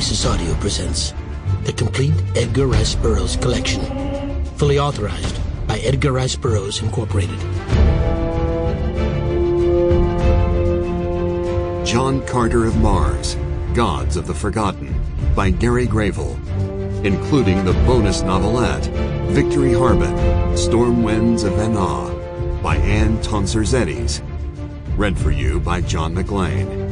Oasis Audio presents the complete Edgar Rice Burroughs collection, fully authorized by Edgar Rice Burroughs Incorporated. John Carter of Mars, Gods of the Forgotten, by Gary Gravel, including the bonus novelette, Victory Harbin, Storm Winds of Enigmas, by Tonsor Zeddies. Read for you by John Mclain.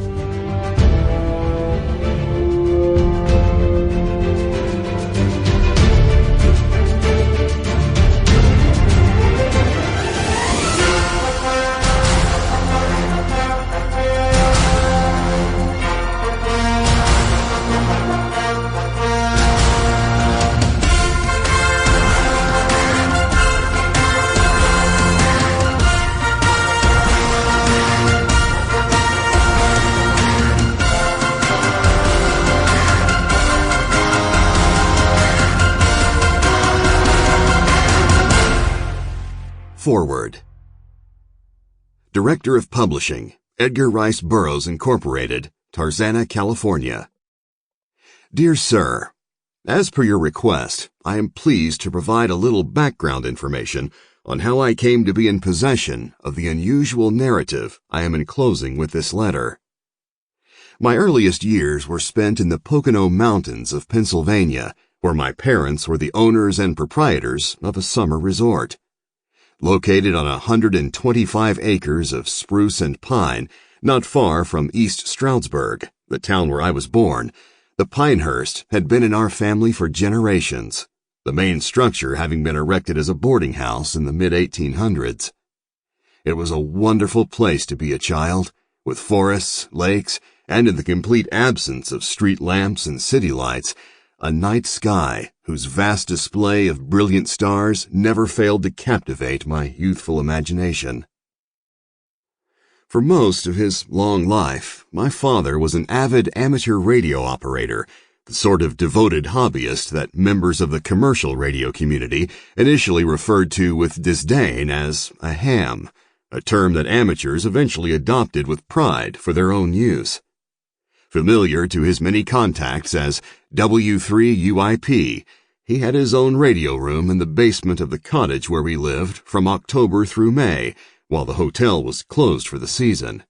Forward. Director of Publishing, Edgar Rice Burroughs Incorporated, Tarzana, California. Dear Sir, as per your request, I am pleased to provide a little background information on how I came to be in possession of the unusual narrative I am enclosing with this letter. My earliest years were spent in the Pocono Mountains of Pennsylvania, where my parents were the owners and proprietors of a summer resort. Located on 125 acres of spruce and pine, not far from East Stroudsburg, the town where I was born, the Pinehurst had been in our family for generations, the main structure having been erected as a boarding house in the mid-1800s. It was a wonderful place to be a child, with forests, lakes, and in the complete absence of street lamps and city lights, a night sky whose vast display of brilliant stars never failed to captivate my youthful imagination. For most of his long life, my father was an avid amateur radio operator, the sort of devoted hobbyist that members of the commercial radio community initially referred to with disdain as a ham, a term that amateurs eventually adopted with pride for their own use. Familiar to his many contacts as W3UIP, he had his own radio room in the basement of the cottage where we lived from October through May, while the hotel was closed for the season.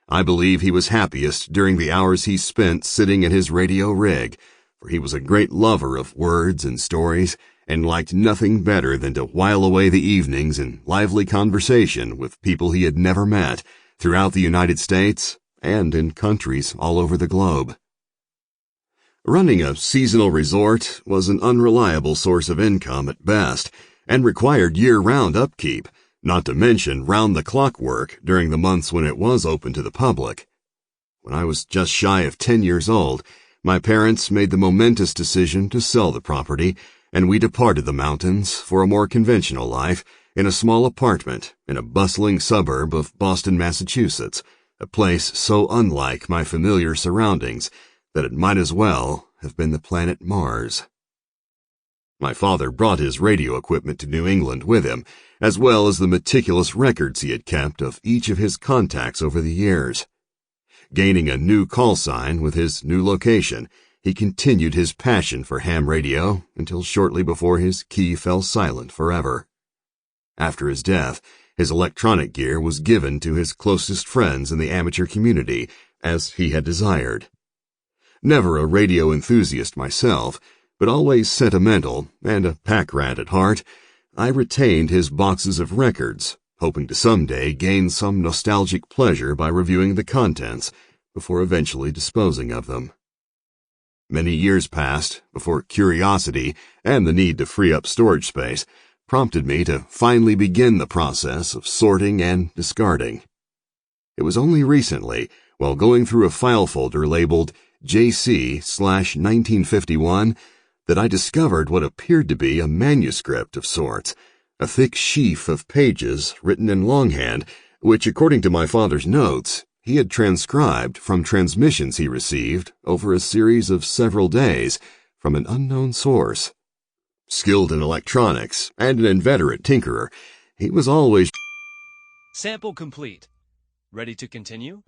I believe he was happiest during the hours he spent sitting at his radio rig, for he was a great lover of words and stories, and liked nothing better than to while away the evenings in lively conversation with people he had never met throughout the United States and in countries all over the globe. Running a seasonal resort was an unreliable source of income at best, and required year-round upkeep, not to mention round-the-clock work during the months when it was open to the public. When I was just shy of 10 years old, my parents made the momentous decision to sell the property, and we departed the mountains for a more conventional life in a small apartment in a bustling suburb of Boston, Massachusetts, a place so unlike my familiar surroundings that it might as well have been the planet Mars. My father brought his radio equipment to New England with him, as well as the meticulous records he had kept of each of his contacts over the years. Gaining a new call sign with his new location, he continued his passion for ham radio until shortly before his key fell silent forever. After his death, his electronic gear was given to his closest friends in the amateur community, as he had desired. Never a radio enthusiast myself, but always sentimental and a pack rat at heart, I retained his boxes of records, hoping to someday gain some nostalgic pleasure by reviewing the contents before eventually disposing of them. Many years passed before curiosity and the need to free up storage space prompted me to finally begin the process of sorting and discarding. It was only recently, while going through a file folder labeled JC/1951, that I discovered what appeared to be a manuscript of sorts, a thick sheaf of pages written in longhand, which, according to my father's notes, he had transcribed from transmissions he received over a series of several days from an unknown source. Skilled in electronics and an inveterate tinkerer, he was always... Sample complete. Ready to continue?